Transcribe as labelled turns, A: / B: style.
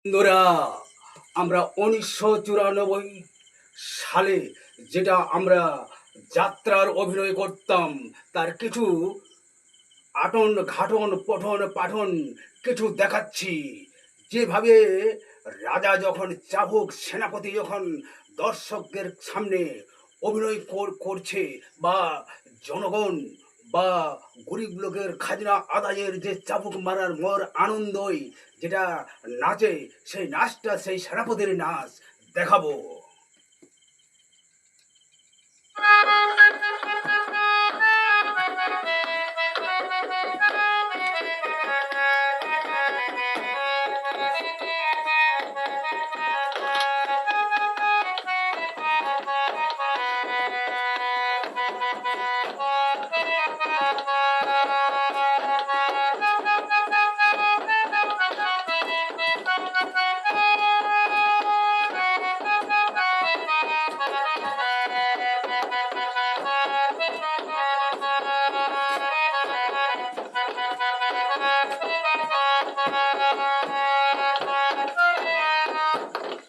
A: বন্ধুরা, আমরা 1994 সালে যেটা আমরা যাত্রার অভিনয় করতাম তার কিছু আটন ঘাটন পঠন পাঠন কিছু দেখাচ্ছি। যেভাবে রাজা যখন চাবুক সেনাপতি যখন দর্শকদের সামনে অভিনয় করছে, বা জনগণ বা গরিব লোকের খাজনা আদায়ের যে চাবুক মারার মর আনন্দই যেটা নাচে, সেই নাচটা সেই সেনাপতির নাচ দেখাবো।